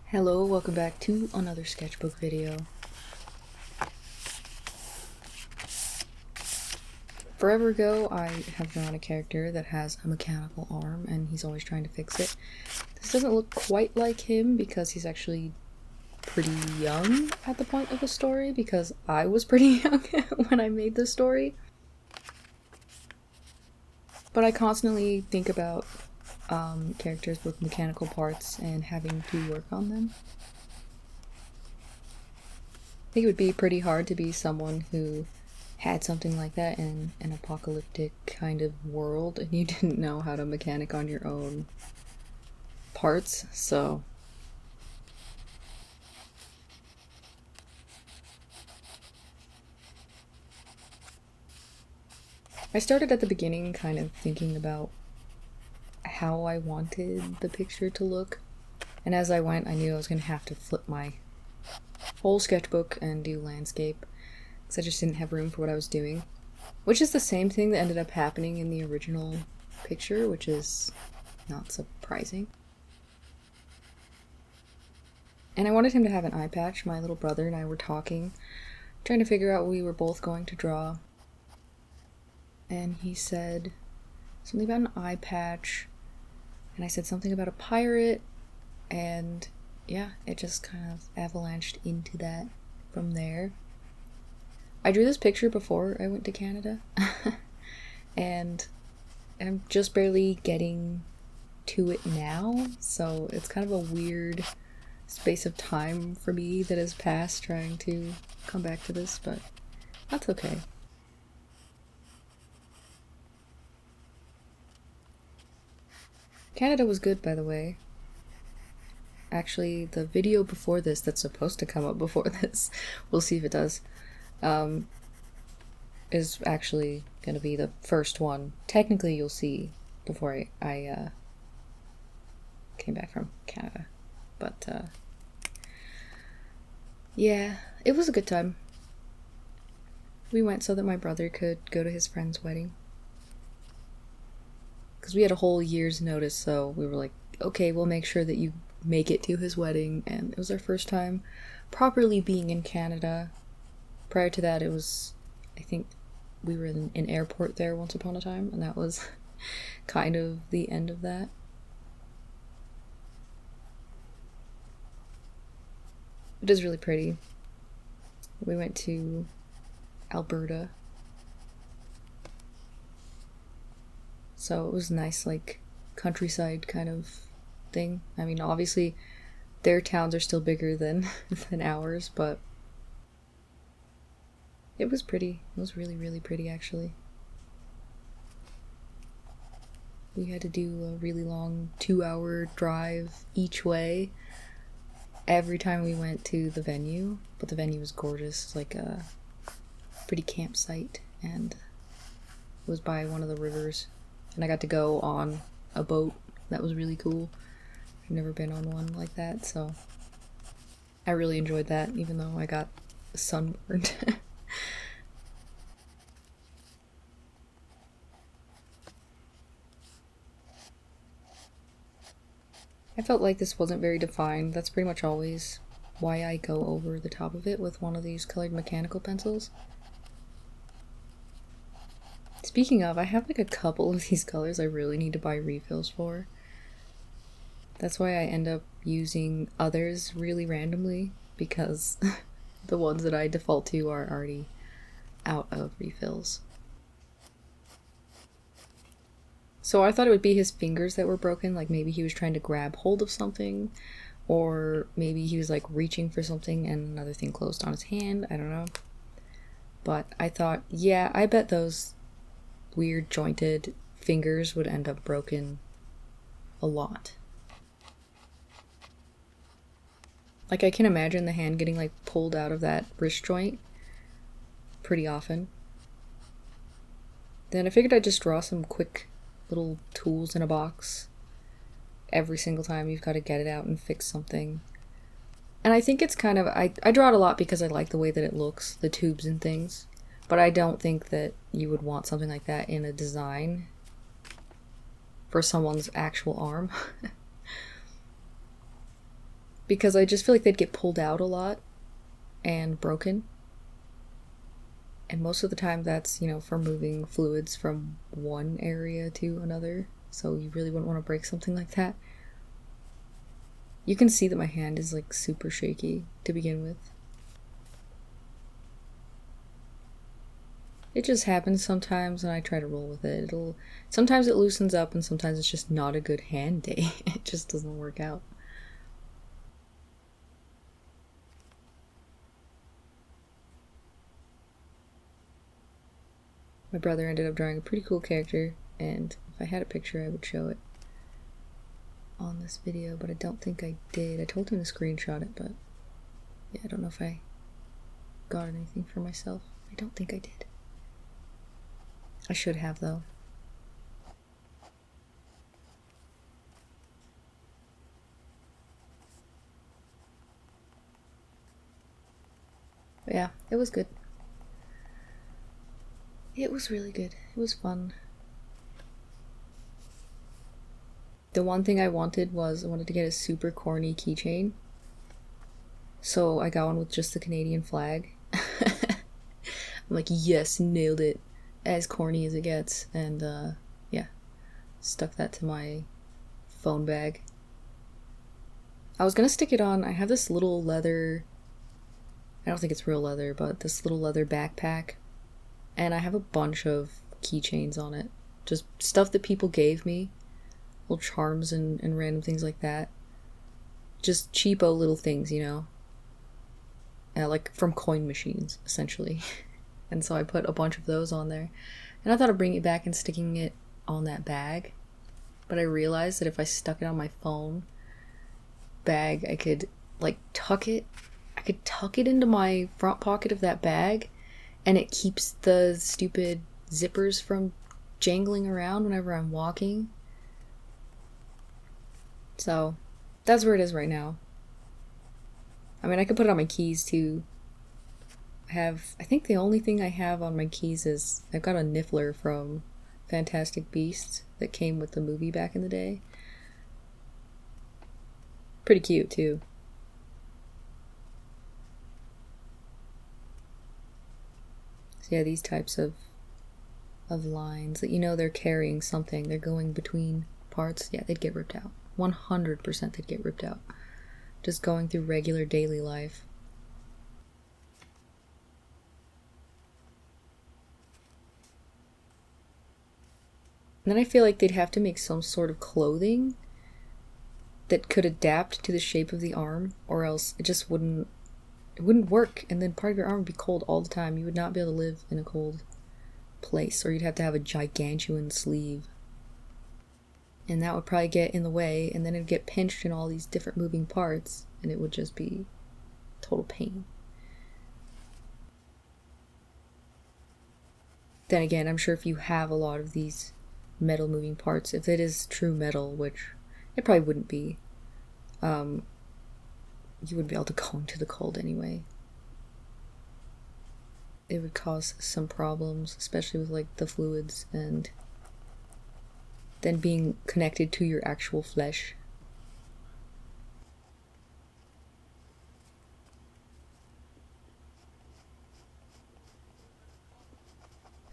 Hello, welcome back to another sketchbook video. Forever ago, I have drawn a character that has a mechanical arm and he's always trying to fix it. This doesn't look quite like him because he's actually pretty young at the point of the story, because I was pretty young when I made this story. But I constantly think about characters with mechanical parts and having to work on them. I think it would be pretty hard to be someone who had something like that in an apocalyptic kind of world and you didn't know how to mechanic on your own parts, so I started at the beginning kind of thinking about how I wanted the picture to look, and as I went I knew I was going to have to flip my whole sketchbook and do landscape because I just didn't have room for what I was doing, which is the same thing that ended up happening in the original picture, which is not surprising. And I wanted him to have an eye patch. My little brother and I were talking, trying to figure out what we were both going to draw, and he said something about an eye patch, and I said something about a pirate, and yeah, it just kind of avalanched into that from there. I drew this picture before I went to Canada, and I'm just barely getting to it now, so it's kind of a weird space of time for me that has passed trying to come back to this, but that's okay. Canada was good, by the way. Actually, the video before this that's supposed to come up before this, we'll see if it does, is actually gonna be the first one. Technically, you'll see before I came back from Canada. But, yeah, it was a good time. We went so that my brother could go to his friend's wedding. Because we had a whole year's notice, so we were like, okay, we'll make sure that you make it to his wedding, and it was our first time properly being in Canada. Prior to that, it was, I think, we were in an airport there once upon a time, and that was kind of the end of that. It is really pretty. We went to Alberta, so it was nice, like, countryside kind of thing. I mean, obviously their towns are still bigger than than ours, but it was pretty. It was really, really pretty, actually. We had to do a really long 2-hour drive each way every time we went to the venue, but the venue was gorgeous. It's like a pretty campsite, and it was by one of the rivers, and I got to go on a boat. That was really cool. I've never been on one like that, so I really enjoyed that, even though I got sunburned. I felt like this wasn't very defined. That's pretty much always why I go over the top of it with one of these colored mechanical pencils. Speaking of, I have like a couple of these colors I really need to buy refills for. That's why I end up using others really randomly, because the ones that I default to are already out of refills. So I thought it would be his fingers that were broken, like maybe he was trying to grab hold of something, or maybe he was like reaching for something and another thing closed on his hand, I don't know. But I thought, yeah, I bet those weird jointed fingers would end up broken a lot. Like, I can imagine the hand getting like pulled out of that wrist joint pretty often. Then I figured I'd just draw some quick little tools in a box every single time you've got to get it out and fix something. And I think it's kind of, I draw it a lot because I like the way that it looks, the tubes and things, but I don't think that you would want something like that in a design for someone's actual arm. because I just feel like they'd get pulled out a lot and broken. And most of the time that's, you know, for moving fluids from one area to another. So you really wouldn't want to break something like that. You can see that my hand is like super shaky to begin with. It just happens sometimes and I try to roll with it. Sometimes it loosens up and sometimes it's just not a good hand day. It just doesn't work out. My brother ended up drawing a pretty cool character, and if I had a picture I would show it on this video, but I don't think I did. I told him to screenshot it, but yeah, I don't know if I got anything for myself. I don't think I did. I should have, though. But yeah, it was good. It was really good. It was fun. The one thing I wanted to get a super corny keychain. So I got one with just the Canadian flag. I'm like, yes, nailed it. As corny as it gets. And yeah, stuck that to my phone bag. I was gonna stick it on, I have this little leather, I don't think it's real leather, but this little leather backpack. And I have a bunch of keychains on it. Just stuff that people gave me. Little charms and random things like that. Just cheapo little things, you know? Like from coin machines, essentially. And so I put a bunch of those on there. And I thought of bringing it back and sticking it on that bag. But I realized that if I stuck it on my phone bag, I could like tuck it. I could tuck it into my front pocket of that bag. And it keeps the stupid zippers from jangling around whenever I'm walking. So, that's where it is right now. I mean, I could put it on my keys too. I think the only thing I have on my keys is I've got a Niffler from Fantastic Beasts that came with the movie back in the day. Pretty cute too. So yeah, these types of lines that you know they're carrying something, they're going between parts, yeah, they'd get ripped out. 100% they'd get ripped out. Just going through regular daily life. And then I feel like they'd have to make some sort of clothing that could adapt to the shape of the arm, or else it just wouldn't work, and then part of your arm would be cold all the time. You would not be able to live in a cold place, or you'd have to have a gigantuan sleeve. And that would probably get in the way, and then it'd get pinched in all these different moving parts, and it would just be total pain. Then again, I'm sure if you have a lot of these metal moving parts, if it is true metal, which it probably wouldn't be, you wouldn't be able to go into the cold anyway. It would cause some problems, especially with like the fluids and then being connected to your actual flesh.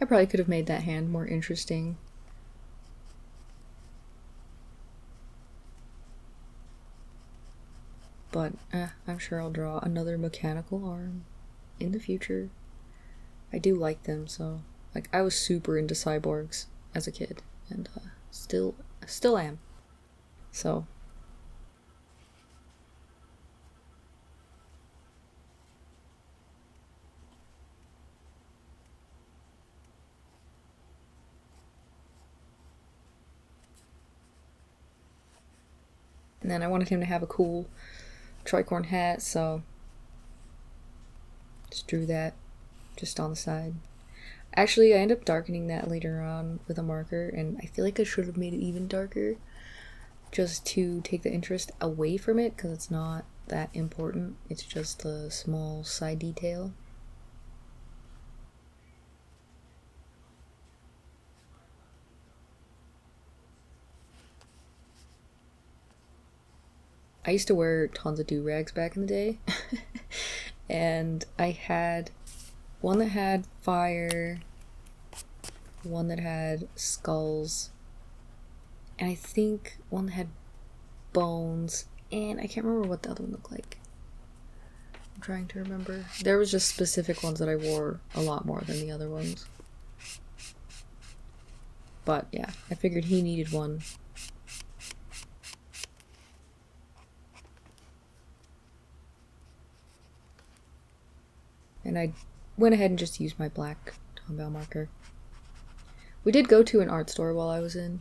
I probably could have made that hand more interesting. But I'm sure I'll draw another mechanical arm in the future. I do like them, so like I was super into cyborgs as a kid, and still am. So and then I wanted him to have a cool tricorn hat, so just drew that just on the side. Actually, I ended up darkening that later on with a marker, and I feel like I should have made it even darker just to take the interest away from it, because it's not that important. It's just a small side detail. I used to wear tons of do-rags back in the day. And I had one that had fire, one that had skulls, and I think one that had bones, and I can't remember what the other one looked like. I'm trying to remember. There was just specific ones that I wore a lot more than the other ones. But yeah, I figured he needed one. And I went ahead and just used my black Tombow marker. We did go to an art store while I was in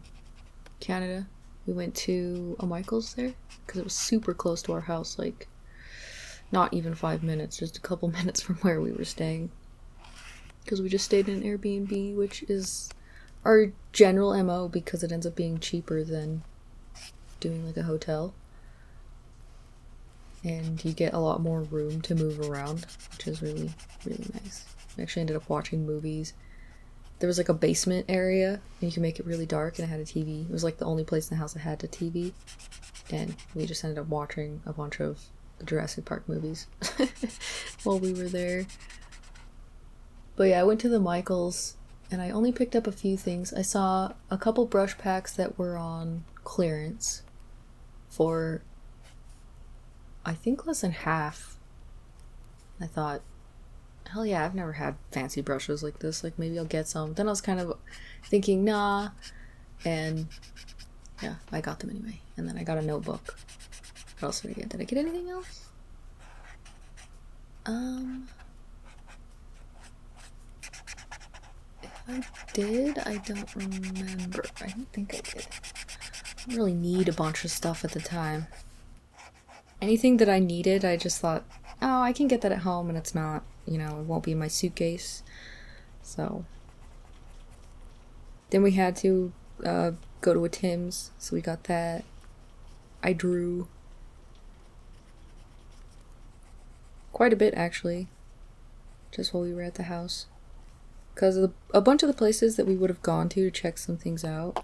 Canada. We went to a Michael's there because it was super close to our house, like not even 5 minutes, just a couple minutes from where we were staying. Because we just stayed in an Airbnb, which is our general MO because it ends up being cheaper than doing like a hotel. And you get a lot more room to move around, which is really, really nice. We actually ended up watching movies. There was like a basement area, and you can make it really dark, and it had a TV. It was like the only place in the house that had a TV. And we just ended up watching a bunch of the Jurassic Park movies while we were there. But yeah, I went to the Michaels, and I only picked up a few things. I saw a couple brush packs that were on clearance for, I think, less than half. I thought, hell yeah, I've never had fancy brushes like this. Like, maybe I'll get some. Then I was kind of thinking, nah. And yeah, I got them anyway. And then I got a notebook. What else did I get? Did I get anything else? If I did, I don't remember. I don't think I did. I didn't really need a bunch of stuff at the time. Anything that I needed, I just thought, oh, I can get that at home, and it's not, you know, it won't be in my suitcase. So then we had to go to a Tim's, so we got that. I drew quite a bit, actually, just while we were at the house. Because a bunch of the places that we would have gone to check some things out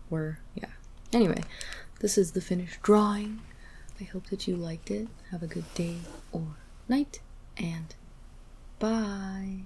were, yeah. Anyway, this is the finished drawing. I hope that you liked it. Have a good day or night, and bye.